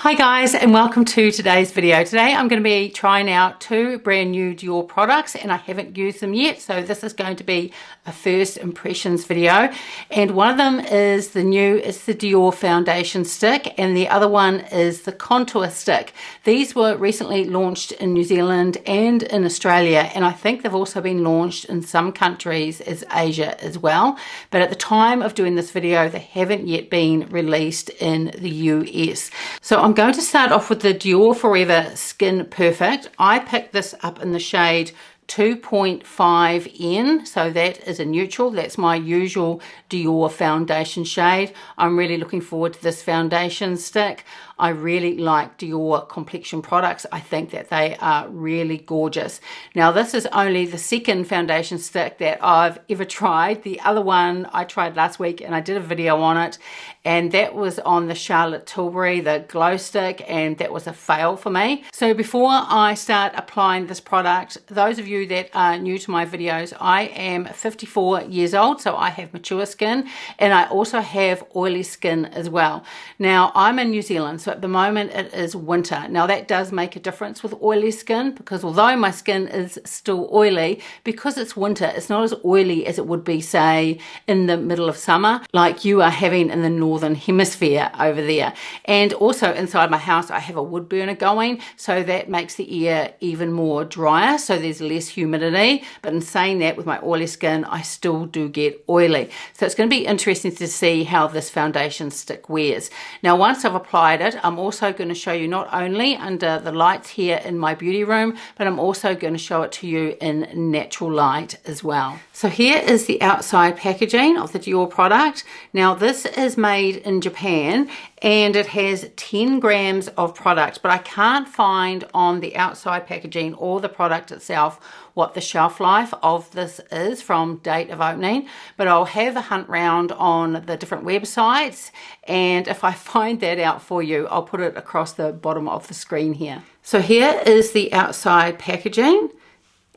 Hi guys, and welcome to today's video. Today I'm going to be trying out two brand new Dior products and I haven't used them yet, so this is going to be a first impressions video. And one of them is the Dior foundation stick, and the other one is the contour stick. These were recently launched in New Zealand and in Australia, and I think they've also been launched in some countries as Asia as well. But at the time of doing this video, they haven't yet been released in the US. So I'm going to start off with the Dior Forever Skin Perfect. I picked this up in the shade 2.5N, so that is a neutral. That's my usual Dior foundation shade. I'm really looking forward to this foundation stick. I really like Dior complexion products. I think that they are really gorgeous. Now this is only the second foundation stick that I've ever tried. The other one I tried last week and I did a video on it, and that was on the Charlotte Tilbury, the glow stick, and that was a fail for me. So before I start applying this product, those of you that are new to my videos, I am 54 years old, so I have mature skin, and I also have oily skin as well. Now I'm in New Zealand, so at the moment it is winter. Now that does make a difference with oily skin, because although my skin is still oily, because it's winter, it's not as oily as it would be, say, in the middle of summer, like you are having in the northern hemisphere over there. And also inside my house I have a wood burner going, so that makes the air even more drier, so there's less humidity. But in saying that, with my oily skin, I still do get oily. So it's going to be interesting to see how this foundation stick wears. Now once I've applied it, I'm also going to show you not only under the lights here in my beauty room, but I'm also going to show it to you in natural light as well. So here is the outside packaging of the Dior product. Now this is made in Japan and it has 10 grams of product, but I can't find on the outside packaging or the product itself what the shelf life of this is from date of opening, but I'll have a hunt round on the different websites, and if I find that out for you, I'll put it across the bottom of the screen here. So here is the outside packaging,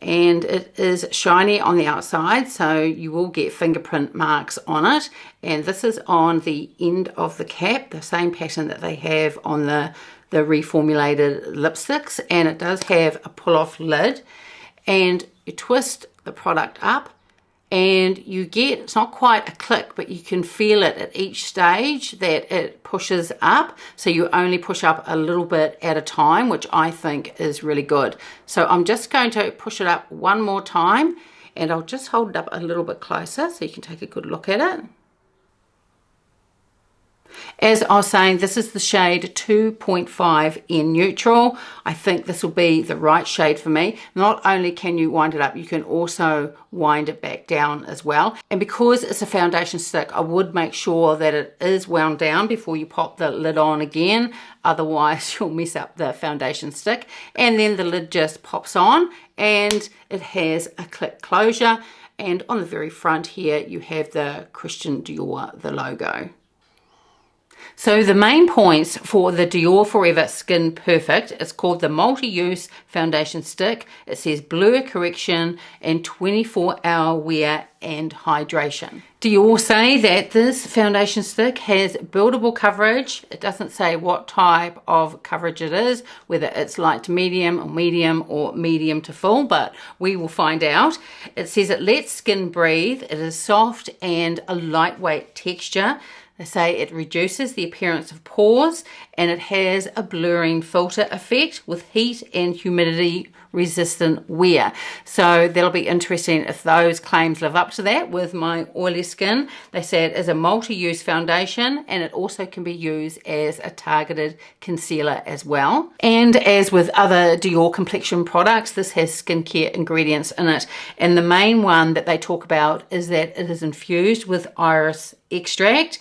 and it is shiny on the outside, so you will get fingerprint marks on it, and this is on the end of the cap, the same pattern that they have on the reformulated lipsticks, and it does have a pull-off lid, and you twist the product up and you get, it's not quite a click, but you can feel it at each stage that it pushes up. So you only push up a little bit at a time, which I think is really good. So I'm just going to push it up one more time, and I'll just hold it up a little bit closer so you can take a good look at it. As I was saying, this is the shade 2.5 in neutral. I think this will be the right shade for me. Not only can you wind it up, you can also wind it back down as well. And because it's a foundation stick, I would make sure that it is wound down before you pop the lid on again. Otherwise, you'll mess up the foundation stick. And then the lid just pops on and it has a click closure. And on the very front here, you have the Christian Dior, the logo. So the main points for the Dior Forever Skin Perfect, it's called the multi-use foundation stick. It says blur correction and 24-hour wear and hydration. Dior say that this foundation stick has buildable coverage. It doesn't say what type of coverage it is, whether it's light to medium or medium to full, but we will find out. It says it lets skin breathe. It is soft and a lightweight texture. They say it reduces the appearance of pores, and it has a blurring filter effect with heat and humidity resistant wear. So that'll be interesting if those claims live up to that with my oily skin. They say it is a multi-use foundation, and it also can be used as a targeted concealer as well. And as with other Dior complexion products, this has skincare ingredients in it. And the main one that they talk about is that it is infused with iris extract.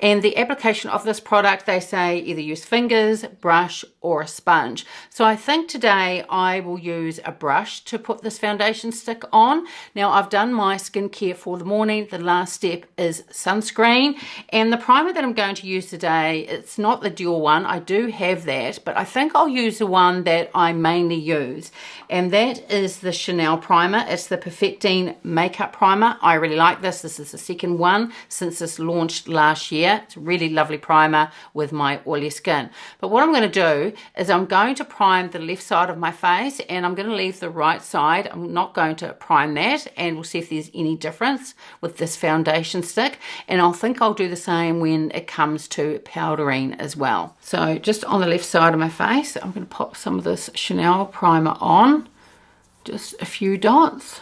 And the application of this product, they say either use fingers, brush, or a sponge. So I think today I will use a brush to put this foundation stick on. Now I've done my skincare for the morning. The last step is sunscreen. And the primer that I'm going to use today, it's not the Dior one. I do have that, but I think I'll use the one that I mainly use. And that is the Chanel primer. It's the Perfecting Makeup Primer. I really like this. This is the second one since this launched last year. here. It's a really lovely primer with my oily skin. But what I'm going to do is I'm going to prime the left side of my face, and I'm going to leave the right side. I'm not going to prime that, and we'll see if there's any difference with this foundation stick. And I think I'll do the same when it comes to powdering as well. So just on the left side of my face, I'm going to pop some of this Chanel primer on, just a few dots.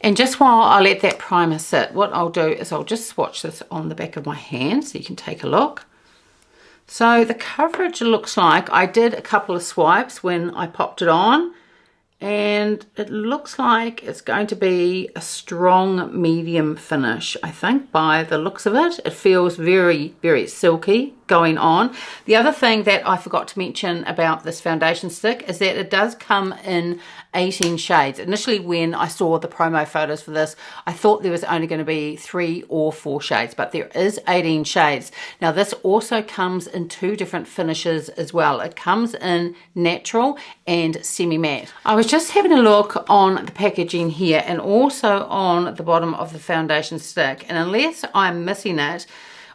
And just while I let that primer sit, what I'll do is I'll just swatch this on the back of my hand so you can take a look. So the coverage looks like I did a couple of swipes when I popped it on, and it looks like it's going to be a strong medium finish, I think, by the looks of it. It feels very, very silky going on. The other thing that I forgot to mention about this foundation stick is that it does come in 18 shades. Initially, when I saw the promo photos for this, I thought there was only going to be 3 or 4 shades, but there is 18 shades. Now, this also comes in 2 different finishes as well. It comes in natural and semi-matte. I was just having a look on the packaging here and also on the bottom of the foundation stick, and unless I'm missing it,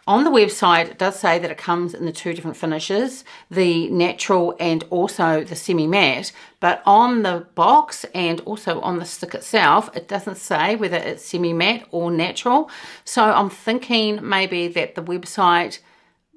on the website, it does say that it comes in the 2 different finishes, the natural and also the semi-matte, but on the box and also on the stick itself, it doesn't say whether it's semi-matte or natural. So I'm thinking maybe that the website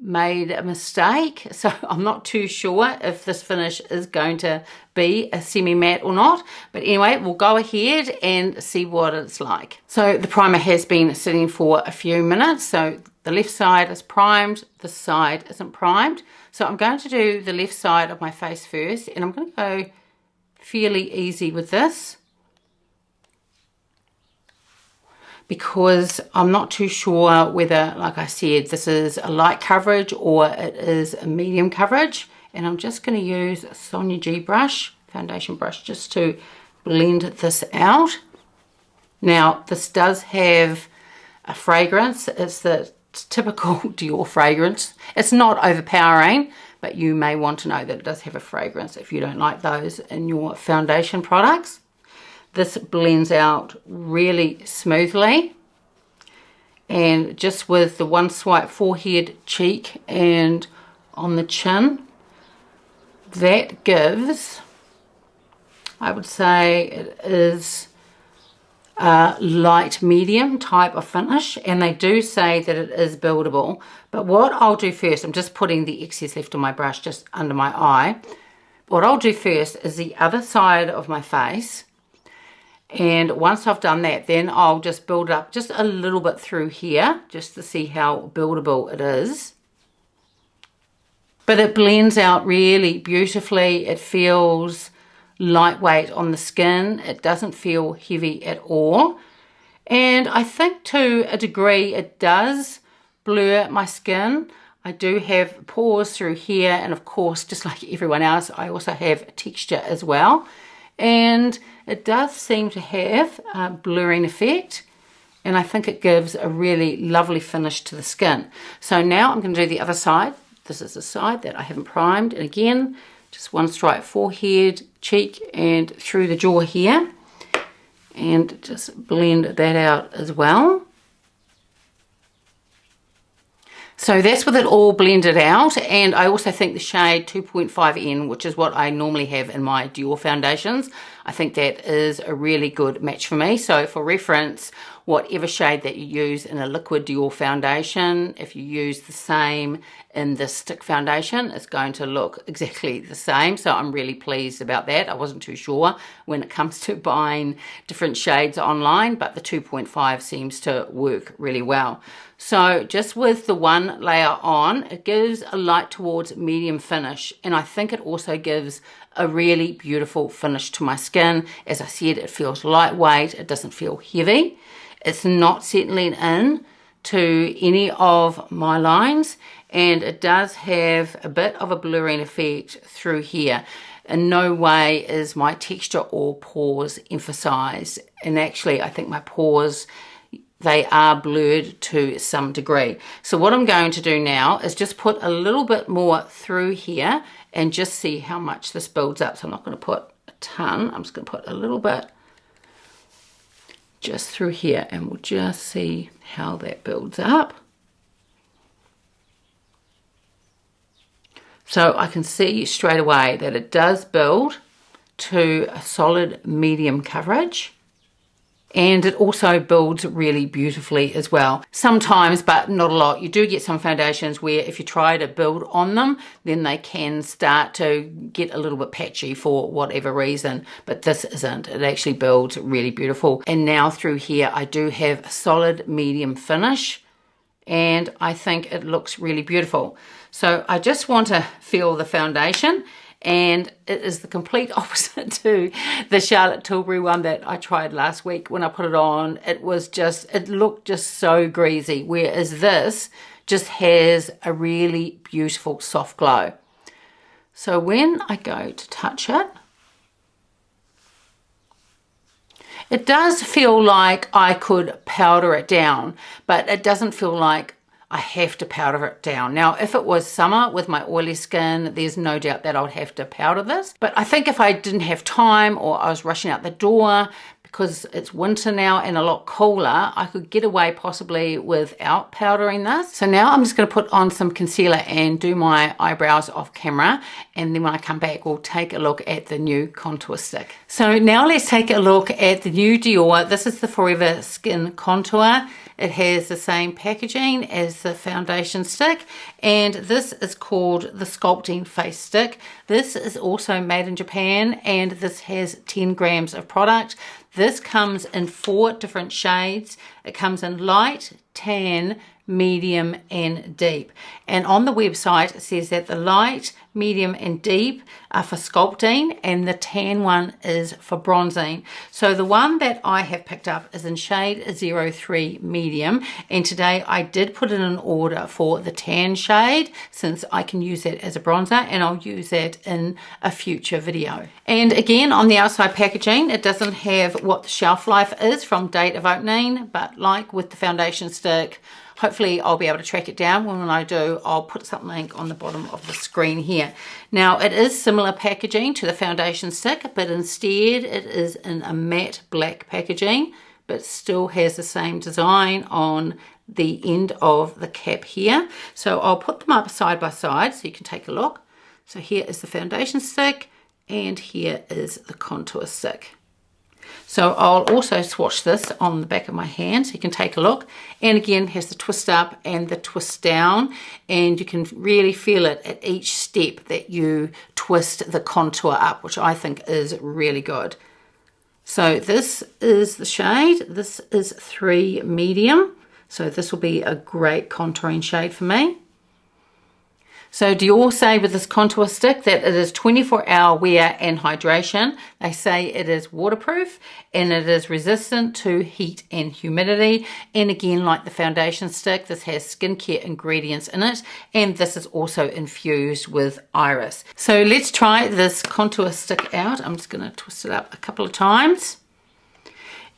made a mistake. So I'm not too sure if this finish is going to be a semi-matte or not. But anyway, we'll go ahead and see what it's like. So the primer has been sitting for a few minutes. So the left side is primed, this side isn't primed. So I'm going to do the left side of my face first, and I'm going to go fairly easy with this, because I'm not too sure whether, like I said, this is a light coverage or it is a medium coverage. And I'm just going to use a Sonia G brush, foundation brush, just to blend this out. Now, this does have a fragrance. It's the typical Dior fragrance. It's not overpowering, but you may want to know that it does have a fragrance if you don't like those in your foundation products. This blends out really smoothly, and just with the one swipe forehead, cheek and on the chin, that gives, I would say it is a light medium type of finish, and they do say that it is buildable. But what I'll do first, I'm just putting the excess left on my brush just under my eye. What I'll do first is the other side of my face, and once I've done that, then I'll just build it up just a little bit through here, just to see how buildable it is. But it blends out really beautifully. It feels lightweight on the skin. It doesn't feel heavy at all. And I think to a degree it does blur my skin. I do have pores through here, and of course, just like everyone else, I also have texture as well. And it does seem to have a blurring effect, and I think it gives a really lovely finish to the skin. So now I'm going to do the other side. This is the side that I haven't primed, and again, just one stripe forehead, cheek, and through the jaw here, and just blend that out as well. So that's with it all blended out, and I also think the shade 2.5N, which is what I normally have in my Dior foundations, I think that is a really good match for me. So for reference, whatever shade that you use in a liquid Dior foundation, if you use the same in the stick foundation, it's going to look exactly the same. So I'm really pleased about that. I wasn't too sure when it comes to buying different shades online, but the 2.5 seems to work really well. So just with the one layer on, it gives a light towards medium finish, and I think it also gives a really beautiful finish to my skin. As I said, it feels lightweight, it doesn't feel heavy. It's not settling in to any of my lines, and it does have a bit of a blurring effect through here. In no way is my texture or pores emphasized, and actually I think my pores, they are blurred to some degree. So what I'm going to do now is just put a little bit more through here and just see how much this builds up. So I'm not going to put a ton, I'm just going to put a little bit just through here, and we'll just see how that builds up. So I can see straight away that it does build to a solid medium coverage. And it also builds really beautifully as well. Sometimes, but not a lot, you do get some foundations where if you try to build on them, then they can start to get a little bit patchy for whatever reason. But this isn't. It actually builds really beautiful. And now through here, I do have a solid medium finish. And I think it looks really beautiful. So I just want to feel the foundation. And it is the complete opposite to the Charlotte Tilbury one that I tried last week. When I put it on, it looked just so greasy, whereas this just has a really beautiful soft glow. So when I go to touch it, it does feel like I could powder it down, but it doesn't feel like I have to powder it down. Now, if it was summer with my oily skin, there's no doubt that I would have to powder this. But I think if I didn't have time or I was rushing out the door because it's winter now and a lot cooler, I could get away possibly without powdering this. So now I'm just going to put on some concealer and do my eyebrows off camera. And then when I come back, we'll take a look at the new contour stick. So now let's take a look at the new Dior. This is the Forever Skin Contour. It has the same packaging as the foundation stick, and this is called the Sculpting Face Stick. This is also made in Japan, and this has 10 grams of product. This comes in 4 different shades. It comes in light, tan, medium, and deep. And on the website, it says that the light, medium, and deep are for sculpting, and the tan one is for bronzing. So the one that I have picked up is in shade 03 medium, and today I did put in an order for the tan shade since I can use that as a bronzer, and I'll use that in a future video. And again, on the outside packaging, it doesn't have what the shelf life is from date of opening, but like with the foundation stick, hopefully I'll be able to track it down. When I do, I'll put something on the bottom of the screen here. Now, it is similar packaging to the foundation stick, but instead it is in a matte black packaging, but still has the same design on the end of the cap here. So I'll put them up side by side so you can take a look. So here is the foundation stick, and here is the contour stick. So I'll also swatch this on the back of my hand so you can take a look. And again, has the twist up and the twist down, and you can really feel it at each step that you twist the contour up, which I think is really good. So this is the shade. This is 3 medium. So this will be a great contouring shade for me. So Dior say with this contour stick that it is 24-hour wear and hydration. They say it is waterproof and it is resistant to heat and humidity. And again, like the foundation stick, this has skincare ingredients in it. And this is also infused with iris. So let's try this contour stick out. I'm just going to twist it up a couple of times.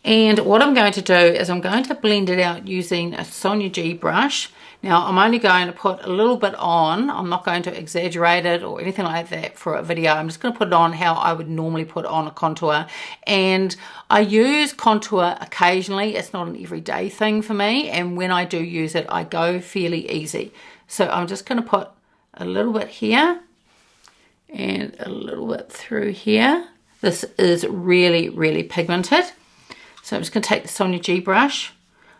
And what I'm going to do is I'm going to blend it out using a Sonia G brush. Now, I'm only going to put a little bit on. I'm not going to exaggerate it or anything like that for a video. I'm just going to put it on how I would normally put on a contour. And I use contour occasionally. It's not an everyday thing for me. And when I do use it, I go fairly easy. So I'm just going to put a little bit here and a little bit through here. This is really, really pigmented. So I'm just going to take the Sonia G brush.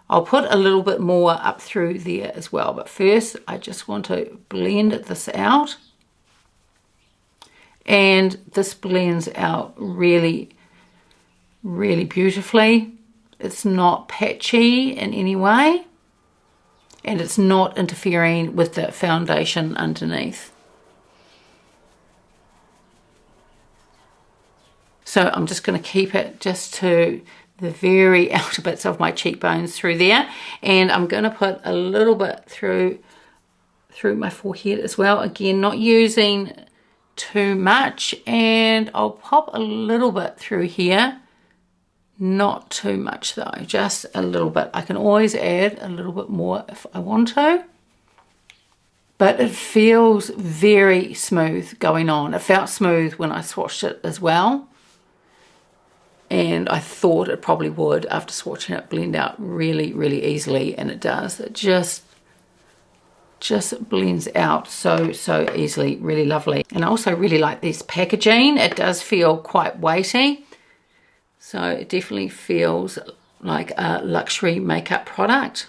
I'll put a little bit more up through there as well. But first, I just want to blend this out. And this blends out really, really beautifully. It's not patchy in any way. And it's not interfering with the foundation underneath. So I'm just going to keep it just to the very outer bits of my cheekbones through there, and I'm going to put a little bit through my forehead as well. Again, not using too much, and I'll pop a little bit through here. Not too much though, just a little bit. I can always add a little bit more if I want to, but it feels very smooth going on. It felt smooth when I swatched it as well. And I thought it probably would after swatching it blend out really, really easily, and it does. It just just blends out so easily. Really lovely. And I also really like this packaging. It does feel quite weighty, so it definitely feels like a luxury makeup product.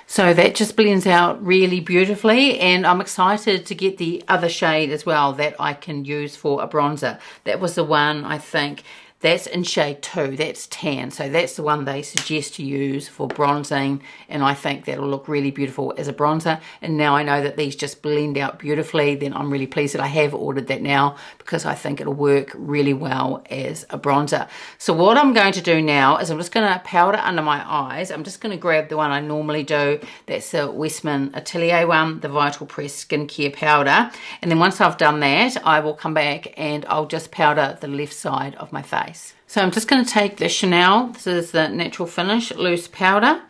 So that just blends out really beautifully, and I'm excited to get the other shade as well that I can use for a bronzer. That was the one, I think, that's in shade 2, that's tan. So that's the one they suggest to use for bronzing, and I think that'll look really beautiful as a bronzer. And now I know that these just blend out beautifully, then I'm really pleased that I have ordered that now, because I think it'll work really well as a bronzer. So what I'm going to do now is I'm just going to powder under my eyes. I'm just going to grab the one I normally do. That's the Westman Atelier one, the Vital Press Skincare Powder. And then once I've done that, I will come back and I'll just powder the left side of my face. So I'm just going to take the Chanel, this is the Natural Finish Loose Powder.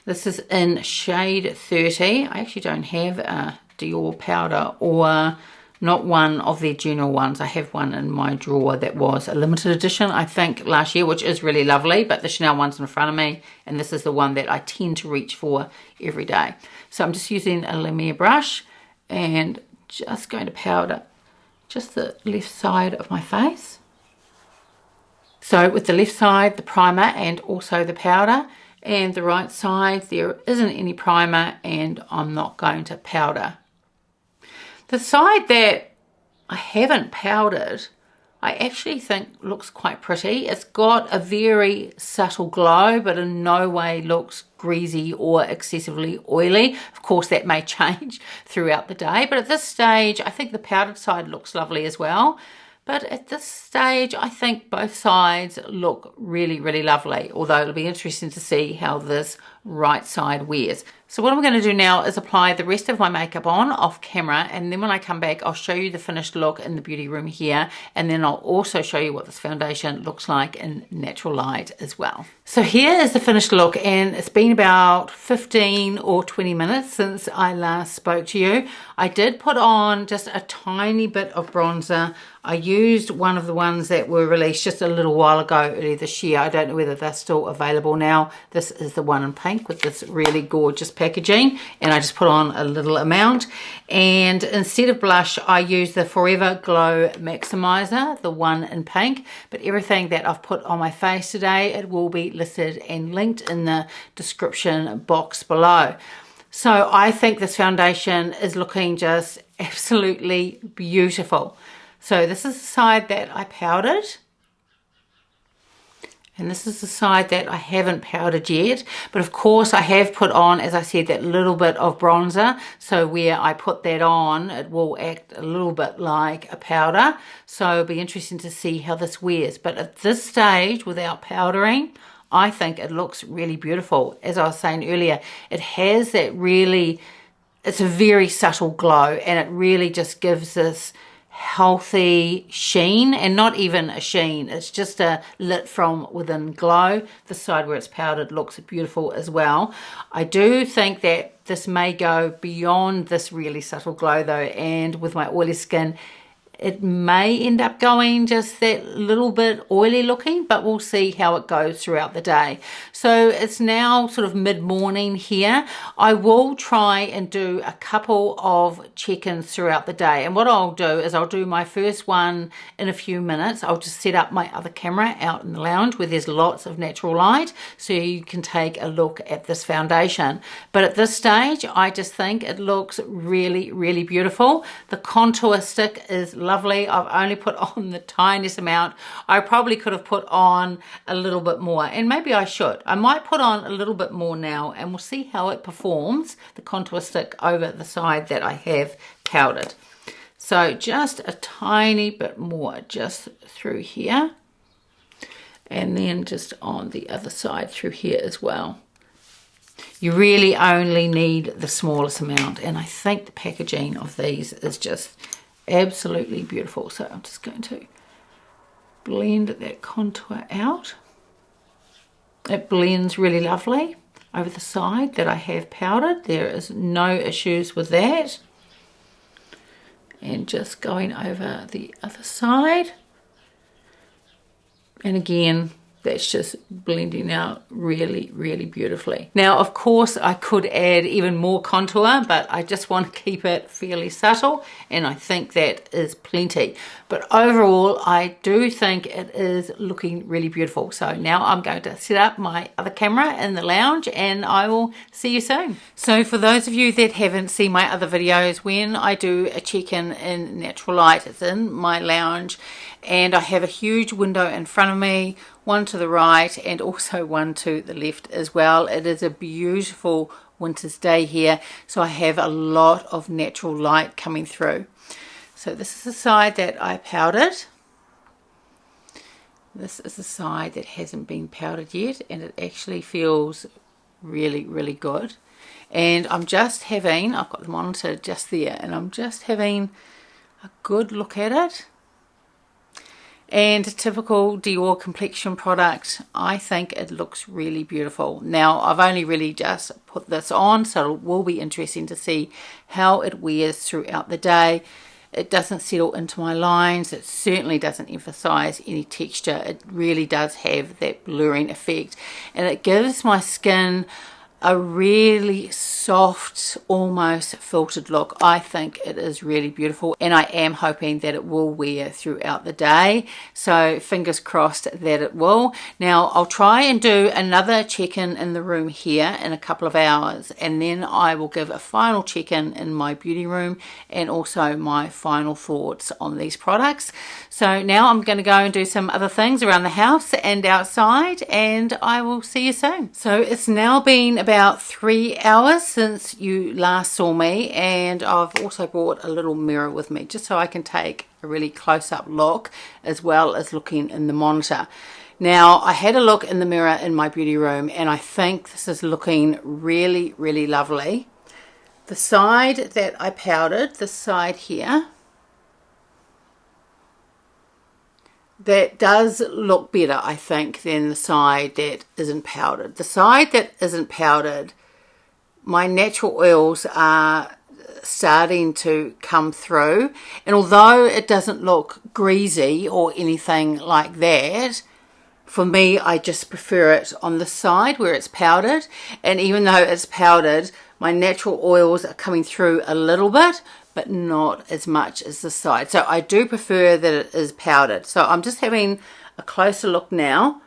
This is in shade 30. I actually don't have a Dior powder, or not one of their general ones. I have one in my drawer that was a limited edition, I think, last year, which is really lovely, but the Chanel one's in front of me, and this is the one that I tend to reach for every day. So I'm just using a Lumiere brush and just going to powder just the left side of my face. So with the left side, the primer and also the powder, and the right side, there isn't any primer and I'm not going to powder. The side that I haven't powdered, I actually think looks quite pretty. It's got a very subtle glow, but in no way looks greasy or excessively oily. Of course, that may change throughout the day, but at this stage, I think the powdered side looks lovely as well. But at this stage, I think both sides look really, really lovely, although it'll be interesting to see how this right side wears. So what I'm going to do now is apply the rest of my makeup on off camera, and then when I come back, I'll show you the finished look in the beauty room here, and then I'll also show you what this foundation looks like in natural light as well. So here is the finished look, and it's been about 15 or 20 minutes since I last spoke to you. I did put on just a tiny bit of bronzer. I used one of the ones that were released just a little while ago earlier this year. I don't know whether they're still available now. This is the one in pink with this really gorgeous packaging, and I just put on a little amount. And instead of blush, I use the Forever Glow Maximizer, the one in pink. But everything that I've put on my face today, it will be listed and linked in the description box below. So I think this foundation is looking just absolutely beautiful. So this is the side that I powdered, and this is the side that I haven't powdered yet. But of course I have put on, as I said, that little bit of bronzer. So where I put that on, it will act a little bit like a powder. So it'll be interesting to see how this wears. But at this stage, without powdering, I think it looks really beautiful. As I was saying earlier, it has that really, it's a very subtle glow, and it really just gives this healthy sheen, and not even a sheen, it's just a lit from within glow. The side where it's powdered looks beautiful as well. I do think that this may go beyond this really subtle glow though, and with my oily skin it may end up going just that little bit oily looking, but we'll see how it goes throughout the day. So it's now sort of mid-morning here. I will try and do a couple of check-ins throughout the day, and what I'll do is I'll do my first one in a few minutes. I'll just set up my other camera out in the lounge where there's lots of natural light, so you can take a look at this foundation. But at this stage, I just think it looks really, really beautiful. The contour stick is lovely. I've only put on the tiniest amount. I probably could have put on a little bit more, and maybe I should. I might put on a little bit more now, and we'll see how it performs, the contour stick over the side that I have powdered. So just a tiny bit more just through here, and then just on the other side through here as well. You really only need the smallest amount, and I think the packaging of these is just absolutely beautiful. So I'm just going to blend that contour out. It blends really lovely over the side that I have powdered. There is no issues with that. And just going over the other side. And again, That's just blending out really, really beautifully. Now, of course, I could add even more contour, but I just want to keep it fairly subtle, and I think that is plenty. But overall, I do think it is looking really beautiful. So now I'm going to set up my other camera in the lounge, and I will see you soon. So for those of you that haven't seen my other videos, when I do a check-in in natural light, it's in my lounge, and I have a huge window in front of me, one to the right and also one to the left as well. It is a beautiful winter's day here, so I have a lot of natural light coming through. So this is the side that I powdered. This is the side that hasn't been powdered yet, and it actually feels really, really good. And I'm just having, I've got the monitor just there, and I'm just having a good look at it. And a typical Dior complexion product, I think it looks really beautiful. Now, I've only really just put this on, so it will be interesting to see how it wears throughout the day. It doesn't settle into my lines. It certainly doesn't emphasize any texture. It really does have that blurring effect. And it gives my skin a really soft, almost filtered look. I think it is really beautiful, and I am hoping that it will wear throughout the day, so fingers crossed that it will. Now I'll try and do another check-in in the room here in a couple of hours, and then I will give a final check-in in my beauty room and also my final thoughts on these products. So now I'm going to go and do some other things around the house and outside, and I will see you soon. So it's now been about 3 hours since you last saw me, and I've also brought a little mirror with me just so I can take a really close-up look as well as looking in the monitor. Now, I had a look in the mirror in my beauty room, and I think this is looking really, really lovely. The side that I powdered, this side here, that does look better, I think, than the side that isn't powdered. The side that isn't powdered, my natural oils are starting to come through, and although it doesn't look greasy or anything like that, for me, I just prefer it on the side where it's powdered. And even though it's powdered, my natural oils are coming through a little bit, but not as much as the side. So I do prefer that it is powdered. So I'm just having a closer look now,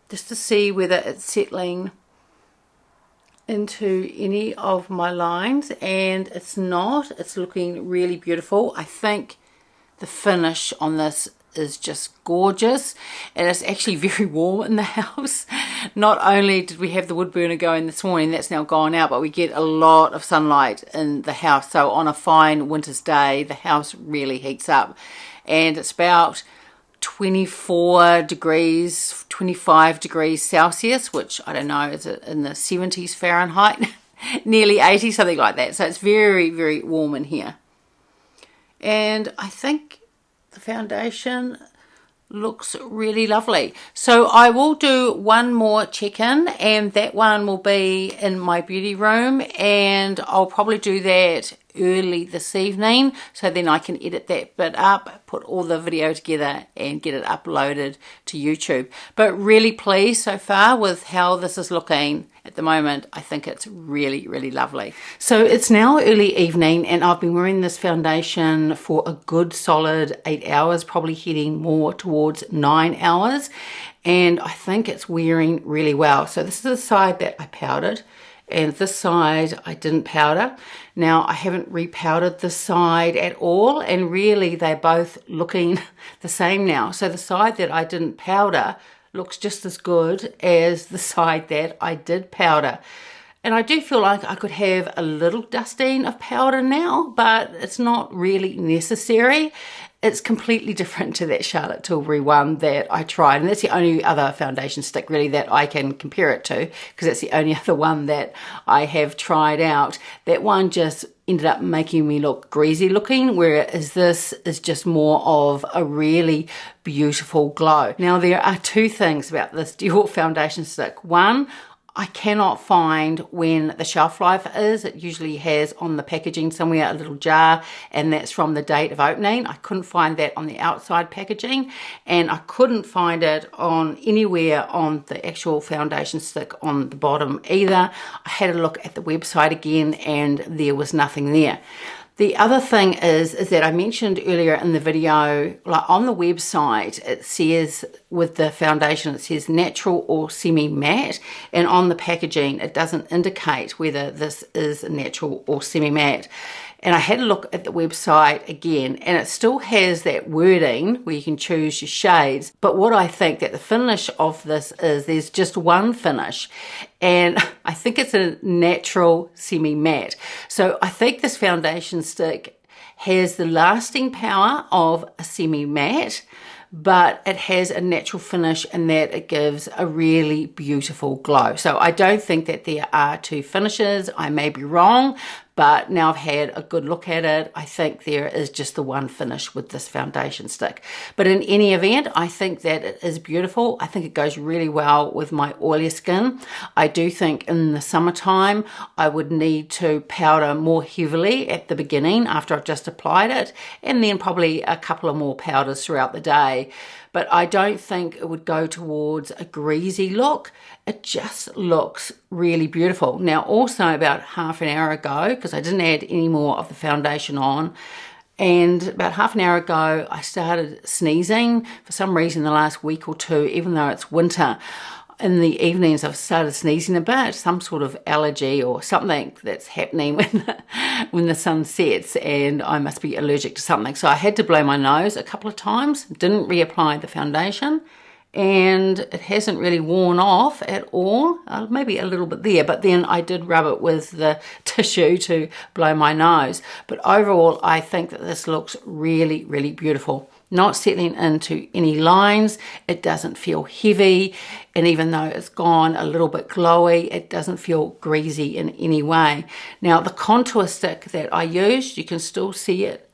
just to see whether it's settling into any of my lines, and it's not. It's looking really beautiful. I think the finish on this is just gorgeous, and it's actually very warm in the house. Not only did we have the wood burner going this morning, that's now gone out, but we get a lot of sunlight in the house, so on a fine winter's day the house really heats up, and it's about 24 degrees, 25 degrees Celsius, which I don't know, is it in the 70s Fahrenheit? Nearly 80, something like that. So it's very, very warm in here. And I think the foundation looks really lovely. So I will do one more check-in, and that one will be in my beauty room, and I'll probably do that early this evening, so then I can edit that bit up, put all the video together and get it uploaded to YouTube. But really pleased so far with how this is looking at the moment. I think it's really, really lovely. So it's now early evening, and I've been wearing this foundation for a good solid 8 hours, probably heading more towards 9 hours, and I think it's wearing really well. So this is the side that I powdered, and this side I didn't powder. Now I haven't repowdered this side at all, and really they're both looking the same now. So the side that I didn't powder looks just as good as the side that I did powder. And I do feel like I could have a little dusting of powder now, but it's not really necessary. It's completely different to that Charlotte Tilbury one that I tried, and that's the only other foundation stick really that I can compare it to, because it's the only other one that I have tried out. That one just ended up making me look greasy looking, whereas this is just more of a really beautiful glow. Now there are two things about this Dior foundation stick. One, I cannot find when the shelf life is. It usually has on the packaging somewhere a little jar, and that's from the date of opening. I couldn't find that on the outside packaging, and I couldn't find it on anywhere on the actual foundation stick on the bottom either. I had a look at the website again, and there was nothing there. The other thing is that I mentioned earlier in the video, like on the website, it says with the foundation, it says natural or semi-matte, and on the packaging, it doesn't indicate whether this is natural or semi-matte. And I had a look at the website again, and it still has that wording where you can choose your shades. But what I think that the finish of this is, there's just one finish, and I think it's a natural semi-matte. So I think this foundation stick has the lasting power of a semi-matte, but it has a natural finish and that it gives a really beautiful glow. So I don't think that there are two finishes. I may be wrong, but now I've had a good look at it, I think there is just the one finish with this foundation stick. But in any event, I think that it is beautiful. I think it goes really well with my oily skin. I do think in the summertime, I would need to powder more heavily at the beginning after I've just applied it, and then probably a couple of more powders throughout the day. But I don't think it would go towards a greasy look. It just looks really beautiful. Now, also about half an hour ago, because I didn't add any more of the foundation on, and about half an hour ago, I started sneezing for some reason the last week or two, even though it's winter. In the evenings, I've started sneezing a bit, some sort of allergy or something that's happening when the sun sets, and I must be allergic to something. So I had to blow my nose a couple of times, didn't reapply the foundation, and it hasn't really worn off at all. Maybe a little bit there, but then I did rub it with the tissue to blow my nose. But overall, I think that this looks really, really beautiful. Not settling into any lines, it doesn't feel heavy, and even though it's gone a little bit glowy, it doesn't feel greasy in any way. Now, the contour stick that I used, you can still see it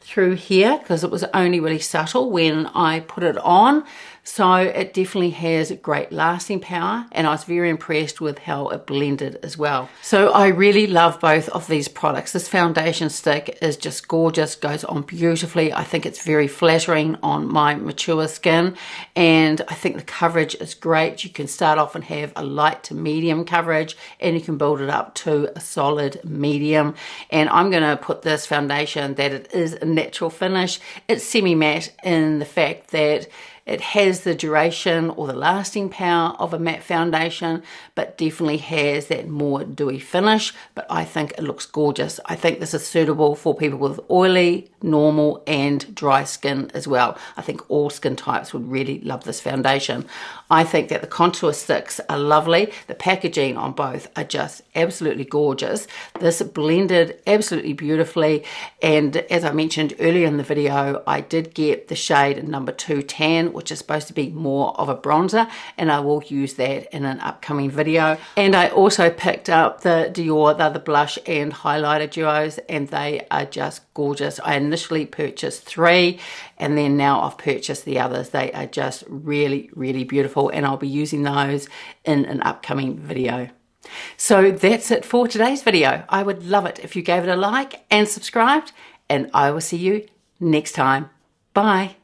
through here because it was only really subtle when I put it on. So it definitely has great lasting power, and I was very impressed with how it blended as well. So I really love both of these products. This foundation stick is just gorgeous, goes on beautifully. I think it's very flattering on my mature skin, and I think the coverage is great. You can start off and have a light to medium coverage, and you can build it up to a solid medium. And I'm going to put this foundation that it is a natural finish. It's semi-matte in the fact that it has the duration or the lasting power of a matte foundation, but definitely has that more dewy finish. But I think it looks gorgeous. I think this is suitable for people with oily, normal, and dry skin as well. I think all skin types would really love this foundation. I think that the contour sticks are lovely. The packaging on both are just absolutely gorgeous. This blended absolutely beautifully. And as I mentioned earlier in the video, I did get the shade number 2 Tan, which is supposed to be more of a bronzer, and I will use that in an upcoming video. And I also picked up the Dior, they're the blush and highlighter duos, and they are just gorgeous. I initially purchased 3, and then now I've purchased the others. They are just really, really beautiful, and I'll be using those in an upcoming video. So that's it for today's video. I would love it if you gave it a like and subscribed, and I will see you next time. Bye.